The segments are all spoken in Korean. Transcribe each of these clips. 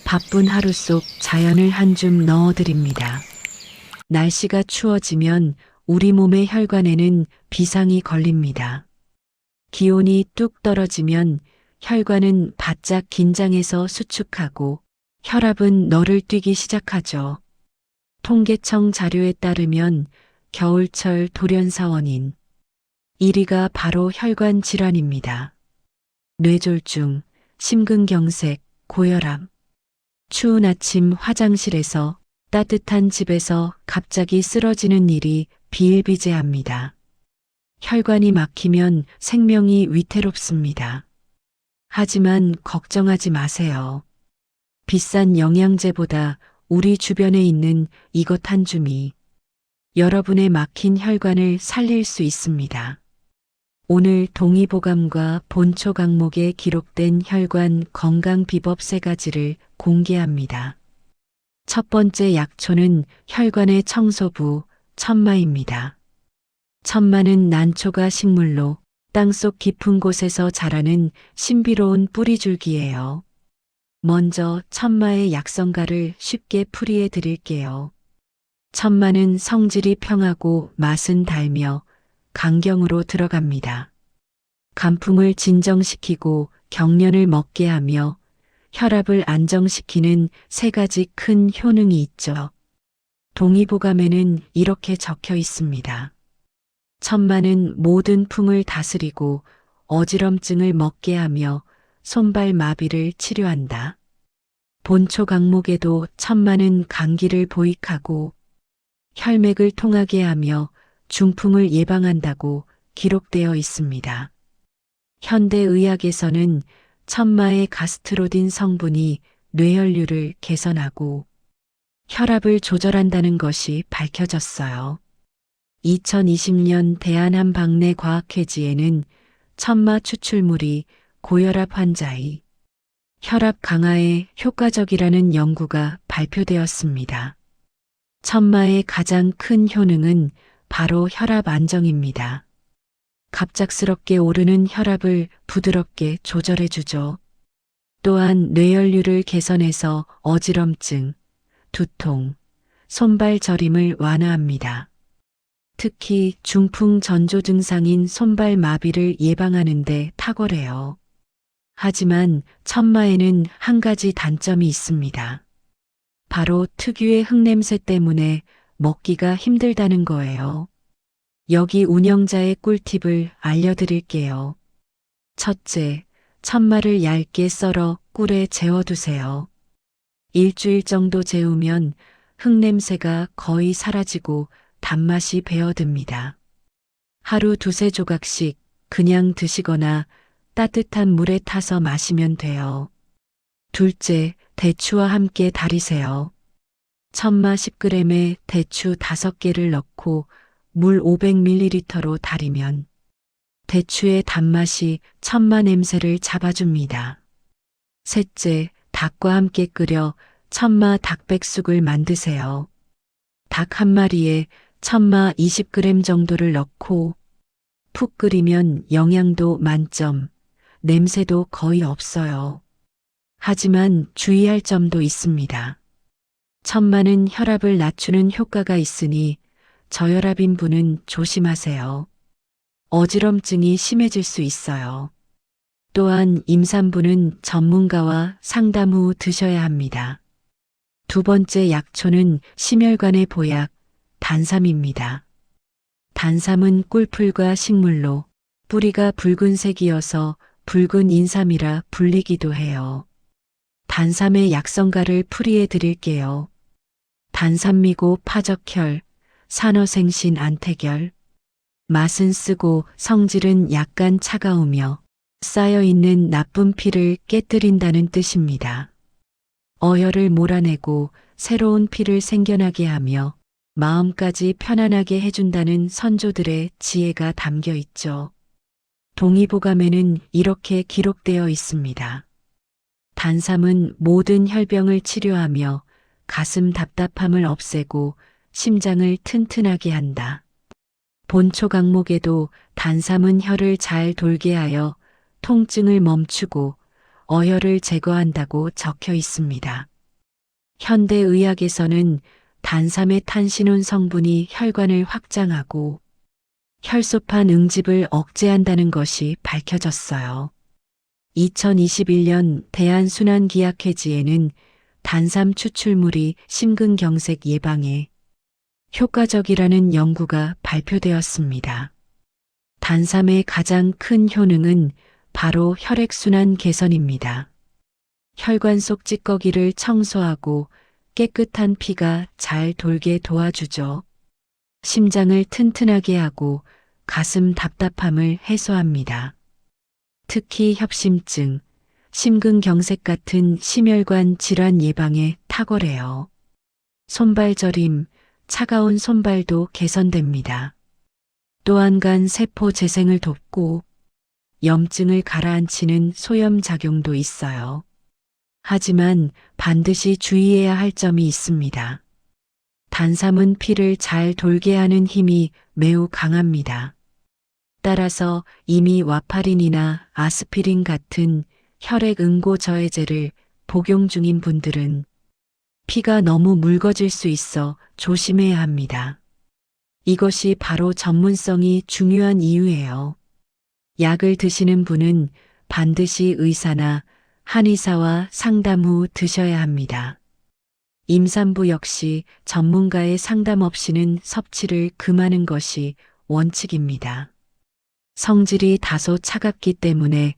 바쁜 하루 속 자연을 한 줌 넣어드립니다. 날씨가 추워지면 우리 몸의 혈관에는 비상이 걸립니다. 기온이 뚝 떨어지면 혈관은 바짝 긴장해서 수축하고 혈압은 너를 뛰기 시작하죠. 통계청 자료에 따르면 겨울철 돌연사 원인 1위가 바로 혈관 질환입니다. 뇌졸중, 심근경색, 고혈압. 추운 아침 화장실에서 따뜻한 집에서 갑자기 쓰러지는 일이 비일비재합니다. 혈관이 막히면 생명이 위태롭습니다. 하지만 걱정하지 마세요. 비싼 영양제보다 우리 주변에 있는 이것 한 줌이 여러분의 막힌 혈관을 살릴 수 있습니다. 오늘 동의보감과 본초 강목에 기록된 혈관 건강 비법 3가지를 공개합니다. 첫 번째 약초는 혈관의 청소부 천마입니다. 천마는 난초가 식물로 땅속 깊은 곳에서 자라는 신비로운 뿌리줄기예요. 먼저 천마의 약성가를 쉽게 풀이해 드릴게요. 천마는 성질이 평하고 맛은 달며 강경으로 들어갑니다. 간풍을 진정시키고 경련을 먹게 하며 혈압을 안정시키는 3가지 큰 효능이 있죠. 동의보감에는 이렇게 적혀 있습니다. 천마는 모든 풍을 다스리고 어지럼증을 먹게 하며 손발 마비를 치료한다. 본초 강목에도 천마는 감기를 보익하고 혈맥을 통하게 하며 중풍을 예방한다고 기록되어 있습니다. 현대의학에서는 천마의 가스트로딘 성분이 뇌혈류를 개선하고 혈압을 조절한다는 것이 밝혀졌어요. 2020년 대한한방내과학회지에는 천마 추출물이 고혈압 환자의 혈압 강화에 효과적이라는 연구가 발표되었습니다. 천마의 가장 큰 효능은 바로 혈압 안정입니다. 갑작스럽게 오르는 혈압을 부드럽게 조절해 주죠. 또한 뇌혈류를 개선해서 어지럼증, 두통, 손발 저림을 완화합니다. 특히 중풍 전조 증상인 손발 마비를 예방하는 데 탁월해요. 하지만 천마에는 한 가지 단점이 있습니다. 바로 특유의 흙냄새 때문에 먹기가 힘들다는 거예요. 여기 운영자의 꿀팁을 알려드릴게요. 첫째, 천마를 얇게 썰어 꿀에 재워두세요. 일주일 정도 재우면 흙냄새가 거의 사라지고 단맛이 배어듭니다. 하루 2~3조각씩 그냥 드시거나 따뜻한 물에 타서 마시면 돼요. 둘째, 대추와 함께 달이세요. 천마 10g에 대추 5개를 넣고 물 500ml로 달이면 대추의 단맛이 천마 냄새를 잡아줍니다. 셋째, 닭과 함께 끓여 천마 닭백숙을 만드세요. 닭 한 마리에 천마 20g 정도를 넣고 푹 끓이면 영양도 만점, 냄새도 거의 없어요. 하지만 주의할 점도 있습니다. 천마는 혈압을 낮추는 효과가 있으니 저혈압인 분은 조심하세요. 어지럼증이 심해질 수 있어요. 또한 임산부는 전문가와 상담 후 드셔야 합니다. 두 번째 약초는 심혈관의 보약, 단삼입니다. 단삼은 꿀풀과 식물로 뿌리가 붉은색이어서 붉은 인삼이라 불리기도 해요. 단삼의 약성가를 풀이해 드릴게요. 단삼미고 파적혈, 산화생신 안태결. 맛은 쓰고 성질은 약간 차가우며 쌓여있는 나쁜 피를 깨뜨린다는 뜻입니다. 어혈을 몰아내고 새로운 피를 생겨나게 하며 마음까지 편안하게 해준다는 선조들의 지혜가 담겨 있죠. 동의보감에는 이렇게 기록되어 있습니다. 단삼은 모든 혈병을 치료하며 가슴 답답함을 없애고 심장을 튼튼하게 한다. 본초 강목에도 단삼은 혈을 잘 돌게 하여 통증을 멈추고 어혈을 제거한다고 적혀 있습니다. 현대의학에서는 단삼의 탄신온 성분이 혈관을 확장하고 혈소판 응집을 억제한다는 것이 밝혀졌어요. 2021년 대한순환기약회지에는 단삼 추출물이 심근경색 예방에 효과적이라는 연구가 발표되었습니다. 단삼의 가장 큰 효능은 바로 혈액순환 개선입니다. 혈관 속 찌꺼기를 청소하고 깨끗한 피가 잘 돌게 도와주죠. 심장을 튼튼하게 하고 가슴 답답함을 해소합니다. 특히 협심증, 심근경색 같은 심혈관 질환 예방에 탁월해요. 손발 저림, 차가운 손발도 개선됩니다. 또한 간 세포 재생을 돕고 염증을 가라앉히는 소염 작용도 있어요. 하지만 반드시 주의해야 할 점이 있습니다. 단삼은 피를 잘 돌게 하는 힘이 매우 강합니다. 따라서 이미 와파린이나 아스피린 같은 혈액 응고 저해제를 복용 중인 분들은 피가 너무 묽어질 수 있어 조심해야 합니다. 이것이 바로 전문성이 중요한 이유예요. 약을 드시는 분은 반드시 의사나 한의사와 상담 후 드셔야 합니다. 임산부 역시 전문가의 상담 없이는 섭취를 금하는 것이 원칙입니다. 성질이 다소 차갑기 때문에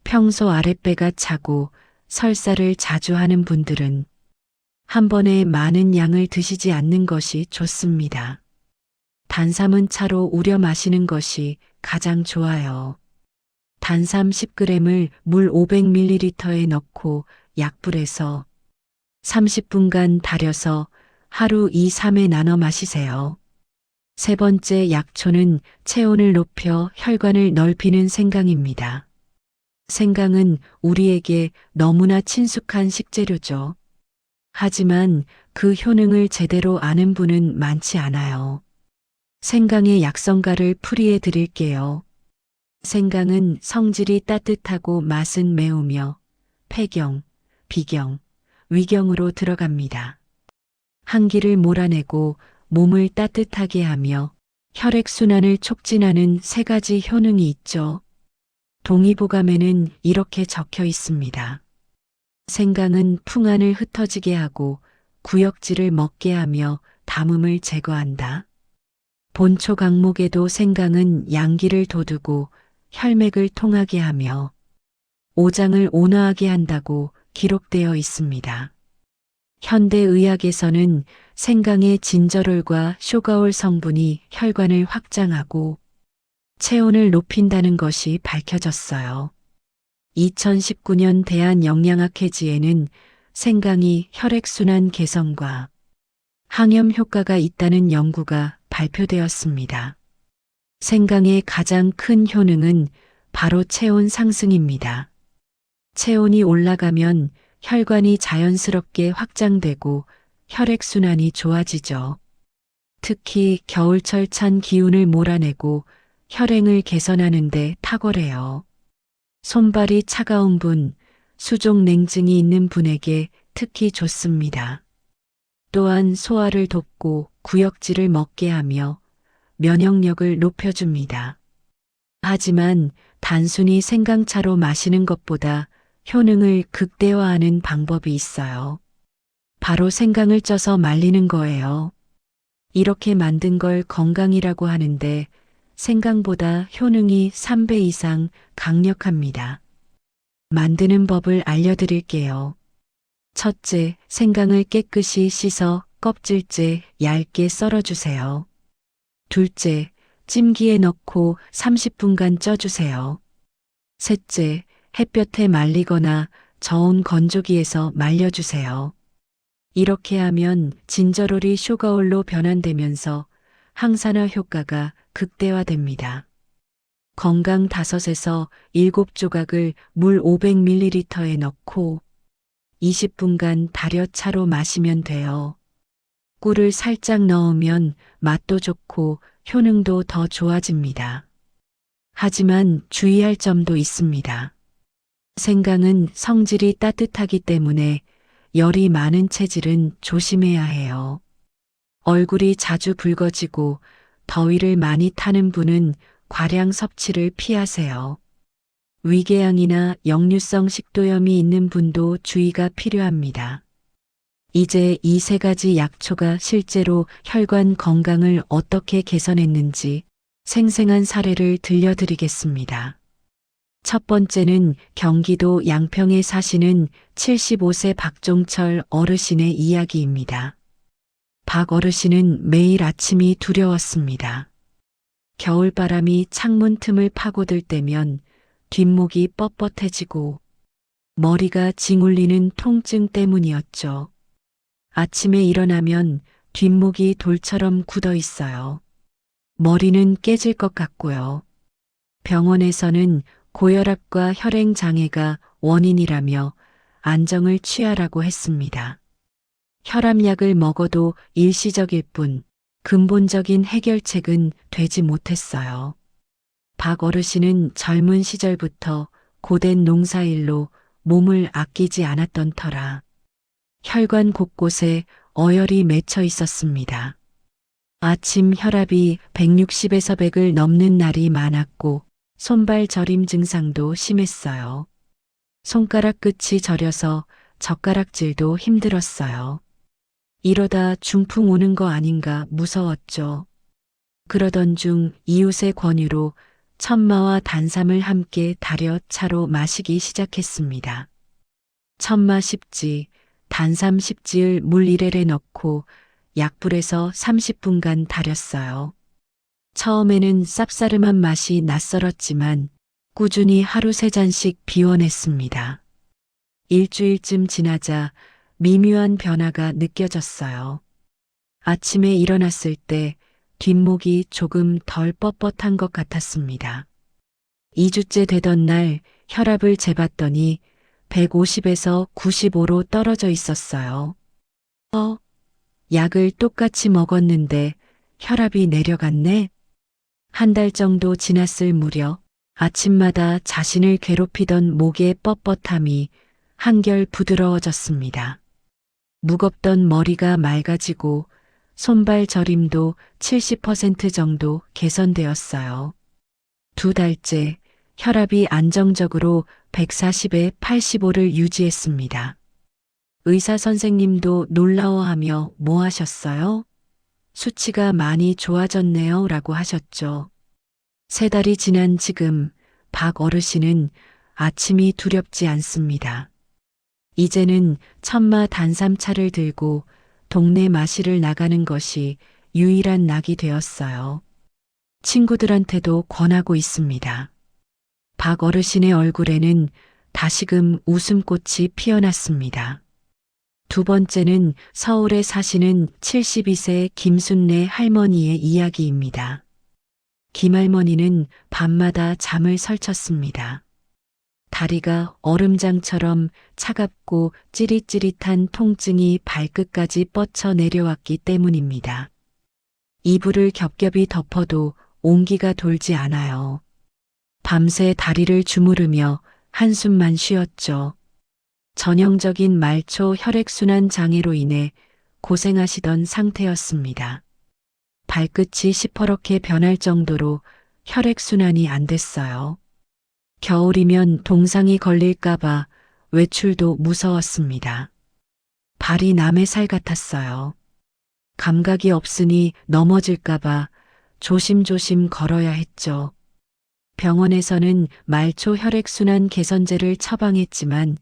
평소 아랫배가 차고 설사를 자주 하는 분들은 한 번에 많은 양을 드시지 않는 것이 좋습니다. 단삼은 차로 우려 마시는 것이 가장 좋아요. 단삼 10g을 물 500ml에 넣고 약불에서 30분간 달여서 하루 2, 3회 나눠 마시세요. 세 번째 약초는 체온을 높여 혈관을 넓히는 생강입니다. 생강은 우리에게 너무나 친숙한 식재료죠. 하지만 그 효능을 제대로 아는 분은 많지 않아요. 생강의 약성가를 풀이해 드릴게요. 생강은 성질이 따뜻하고 맛은 매우며 폐경, 비경, 위경으로 들어갑니다. 한기를 몰아내고 몸을 따뜻하게 하며 혈액순환을 촉진하는 세 가지 효능이 있죠. 동의보감에는 이렇게 적혀 있습니다. 생강은 풍안을 흩어지게 하고 구역질을 먹게 하며 담음을 제거한다. 본초 강목에도 생강은 양기를 돋우고 혈맥을 통하게 하며 오장을 온화하게 한다고 기록되어 있습니다. 현대의학에서는 생강의 진저롤과 쇼가올 성분이 혈관을 확장하고 체온을 높인다는 것이 밝혀졌어요. 2019년 대한영양학회지에는 생강이 혈액순환 개선과 항염 효과가 있다는 연구가 발표되었습니다. 생강의 가장 큰 효능은 바로 체온 상승입니다. 체온이 올라가면 혈관이 자연스럽게 확장되고 혈액순환이 좋아지죠. 특히 겨울철 찬 기운을 몰아내고 혈행을 개선하는 데 탁월해요. 손발이 차가운 분, 수족 냉증이 있는 분에게 특히 좋습니다. 또한 소화를 돕고 구역질을 먹게 하며 면역력을 높여줍니다. 하지만 단순히 생강차로 마시는 것보다 효능을 극대화하는 방법이 있어요. 바로 생강을 쪄서 말리는 거예요. 이렇게 만든 걸 건강이라고 하는데 생강보다 효능이 3배 이상 강력합니다. 만드는 법을 알려드릴게요. 첫째, 생강을 깨끗이 씻어 껍질째 얇게 썰어주세요. 둘째, 찜기에 넣고 30분간 쪄주세요. 셋째, 햇볕에 말리거나 저온 건조기에서 말려주세요. 이렇게 하면 진저롤이 쇼가올로 변환되면서 항산화 효과가 극대화됩니다. 건강 5에서 7조각을 물 500ml에 넣고 20분간 달여 차로 마시면 돼요. 꿀을 살짝 넣으면 맛도 좋고 효능도 더 좋아집니다. 하지만 주의할 점도 있습니다. 생강은 성질이 따뜻하기 때문에 열이 많은 체질은 조심해야 해요. 얼굴이 자주 붉어지고 더위를 많이 타는 분은 과량 섭취를 피하세요. 위궤양이나 역류성 식도염이 있는 분도 주의가 필요합니다. 이제 이 세 가지 약초가 실제로 혈관 건강을 어떻게 개선했는지 생생한 사례를 들려드리겠습니다. 첫 번째는 경기도 양평에 사시는 75세 박종철 어르신의 이야기입니다. 박 어르신은 매일 아침이 두려웠습니다. 겨울바람이 창문 틈을 파고들 때면 뒷목이 뻣뻣해지고 머리가 징울리는 통증 때문이었죠. 아침에 일어나면 뒷목이 돌처럼 굳어 있어요. 머리는 깨질 것 같고요. 병원에서는 고혈압과 혈행 장애가 원인이라며 안정을 취하라고 했습니다. 혈압약을 먹어도 일시적일 뿐 근본적인 해결책은 되지 못했어요. 박 어르신은 젊은 시절부터 고된 농사일로 몸을 아끼지 않았던 터라 혈관 곳곳에 어혈이 맺혀 있었습니다. 아침 혈압이 160에서 100을 넘는 날이 많았고 손발 저림 증상도 심했어요. 손가락 끝이 저려서 젓가락질도 힘들었어요. 이러다 중풍 오는 거 아닌가 무서웠죠. 그러던 중 이웃의 권유로 천마와 단삼을 함께 달여 차로 마시기 시작했습니다. 천마 10지, 단삼 10지를 물 1에 넣고 약불에서 30분간 달였어요. 처음에는 쌉싸름한 맛이 낯설었지만 꾸준히 하루 3잔씩 비워냈습니다. 일주일쯤 지나자 미묘한 변화가 느껴졌어요. 아침에 일어났을 때 뒷목이 조금 덜 뻣뻣한 것 같았습니다. 2주째 되던 날 혈압을 재봤더니 150에서 95로 떨어져 있었어요. 약을 똑같이 먹었는데 혈압이 내려갔네? 한 달 정도 지났을 무렵 아침마다 자신을 괴롭히던 목의 뻣뻣함이 한결 부드러워졌습니다. 무겁던 머리가 맑아지고 손발 저림도 70% 정도 개선되었어요. 2달째 혈압이 안정적으로 140에 85를 유지했습니다. 의사 선생님도 놀라워하며 뭐 하셨어요? 수치가 많이 좋아졌네요 라고 하셨죠. 3달이 지난 지금 박 어르신은 아침이 두렵지 않습니다. 이제는 천마 단삼차를 들고 동네 마실을 나가는 것이 유일한 낙이 되었어요. 친구들한테도 권하고 있습니다. 박 어르신의 얼굴에는 다시금 웃음꽃이 피어났습니다. 2번째는 서울에 사시는 72세 김순례 할머니의 이야기입니다. 김할머니는 밤마다 잠을 설쳤습니다. 다리가 얼음장처럼 차갑고 찌릿찌릿한 통증이 발끝까지 뻗쳐 내려왔기 때문입니다. 이불을 겹겹이 덮어도 온기가 돌지 않아요. 밤새 다리를 주무르며 한숨만 쉬었죠. 전형적인 말초 혈액순환 장애로 인해 고생하시던 상태였습니다. 발끝이 시퍼렇게 변할 정도로 혈액순환이 안 됐어요. 겨울이면 동상이 걸릴까봐 외출도 무서웠습니다. 발이 남의 살 같았어요. 감각이 없으니 넘어질까봐 조심조심 걸어야 했죠. 병원에서는 말초 혈액순환 개선제를 처방했지만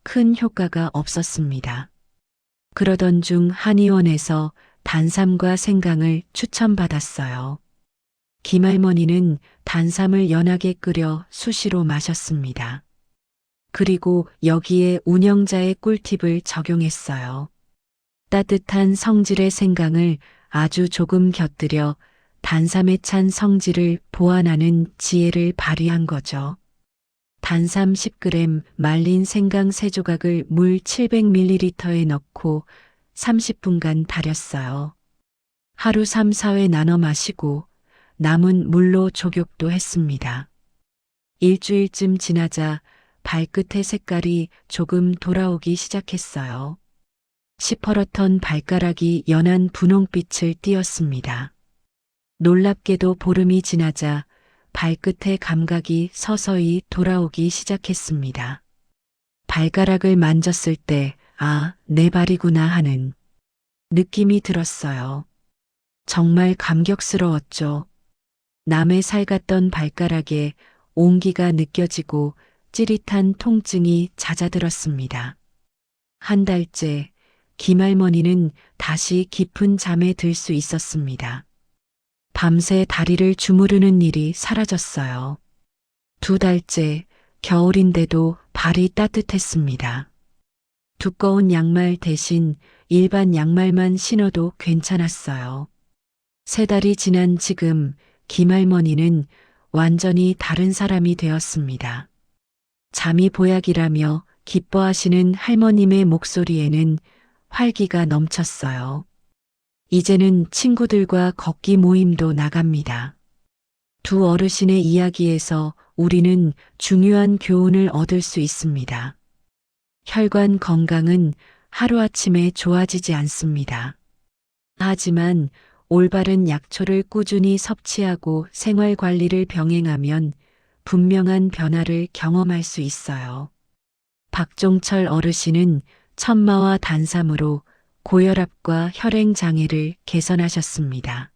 큰 효과가 없었습니다. 그러던 중 한의원에서 단삼과 생강을 추천받았어요. 김할머니는 단삼을 연하게 끓여 수시로 마셨습니다. 그리고 여기에 운영자의 꿀팁을 적용했어요. 따뜻한 성질의 생강을 아주 조금 곁들여 단삼에 찬 성질을 보완하는 지혜를 발휘한 거죠. 단삼 10g, 말린 생강 3조각을 물 700ml에 넣고 30분간 달였어요. 하루 3, 4회 나눠 마시고 남은 물로 족욕도 했습니다. 일주일쯤 지나자 발끝의 색깔이 조금 돌아오기 시작했어요. 시퍼렇던 발가락이 연한 분홍빛을 띄었습니다. 놀랍게도 보름이 지나자 발끝의 감각이 서서히 돌아오기 시작했습니다. 발가락을 만졌을 때, 아, 내 발이구나 하는 느낌이 들었어요. 정말 감격스러웠죠. 남의 살 같던 발가락에 온기가 느껴지고 찌릿한 통증이 잦아들었습니다. 한 달째 김할머니는 다시 깊은 잠에 들 수 있었습니다. 밤새 다리를 주무르는 일이 사라졌어요. 2달째 겨울인데도 발이 따뜻했습니다. 두꺼운 양말 대신 일반 양말만 신어도 괜찮았어요. 3달이 지난 지금 김할머니는 완전히 다른 사람이 되었습니다. 잠이 보약이라며 기뻐하시는 할머님의 목소리에는 활기가 넘쳤어요. 이제는 친구들과 걷기 모임도 나갑니다. 두 어르신의 이야기에서 우리는 중요한 교훈을 얻을 수 있습니다. 혈관 건강은 하루아침에 좋아지지 않습니다. 하지만 올바른 약초를 꾸준히 섭취하고 생활 관리를 병행하면 분명한 변화를 경험할 수 있어요. 박종철 어르신은 천마와 단삼으로 고혈압과 혈행 장애를 개선하셨습니다.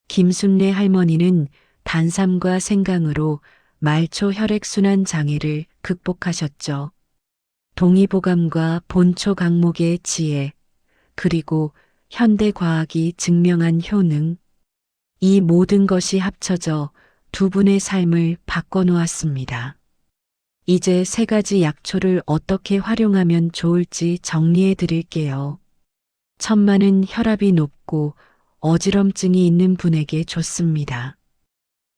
김순례 할머니는 단삼과 생강으로 말초 혈액순환 장애를 극복하셨죠. 동의보감과 본초 강목의 지혜, 그리고 현대 과학이 증명한 효능, 이 모든 것이 합쳐져 두 분의 삶을 바꿔놓았습니다. 이제 3가지 약초를 어떻게 활용하면 좋을지 정리해 드릴게요. 천마는 혈압이 높고 어지럼증이 있는 분에게 좋습니다.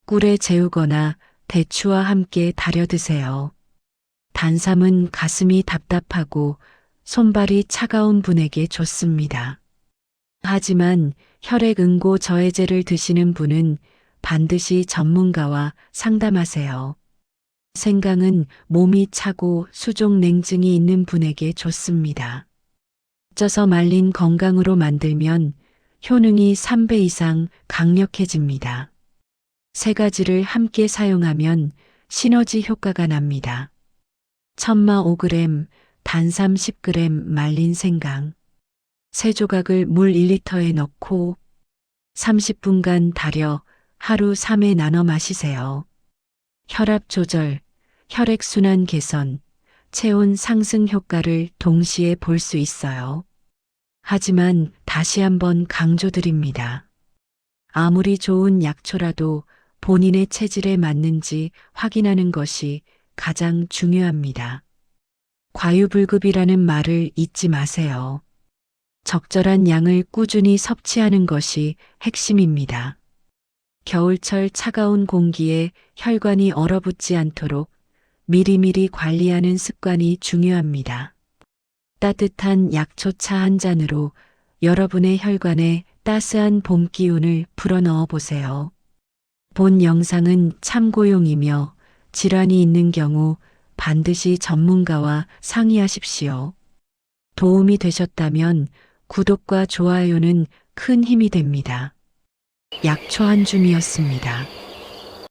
꿀에 재우거나 대추와 함께 달여 드세요. 단삼은 가슴이 답답하고 손발이 차가운 분에게 좋습니다. 하지만 혈액 응고 저해제를 드시는 분은 반드시 전문가와 상담하세요. 생강은 몸이 차고 수족 냉증이 있는 분에게 좋습니다. 쪄서 말린 건강으로 만들면 효능이 3배 이상 강력해집니다. 3가지를 함께 사용하면 시너지 효과가 납니다. 천마 5g, 단삼 10g 말린 생강. 3조각을 물 1리터에 넣고 30분간 달여 하루 3회 나눠 마시세요. 혈압 조절, 혈액순환 개선, 체온 상승 효과를 동시에 볼 수 있어요. 하지만 다시 한번 강조드립니다. 아무리 좋은 약초라도 본인의 체질에 맞는지 확인하는 것이 가장 중요합니다. 과유불급이라는 말을 잊지 마세요. 적절한 양을 꾸준히 섭취하는 것이 핵심입니다. 겨울철 차가운 공기에 혈관이 얼어붙지 않도록 미리미리 관리하는 습관이 중요합니다. 따뜻한 약초차 한 잔으로 여러분의 혈관에 따스한 봄 기운을 불어넣어 보세요. 본 영상은 참고용이며 질환이 있는 경우 반드시 전문가와 상의하십시오. 도움이 되셨다면 구독과 좋아요는 큰 힘이 됩니다. 약초 한 줌이었습니다.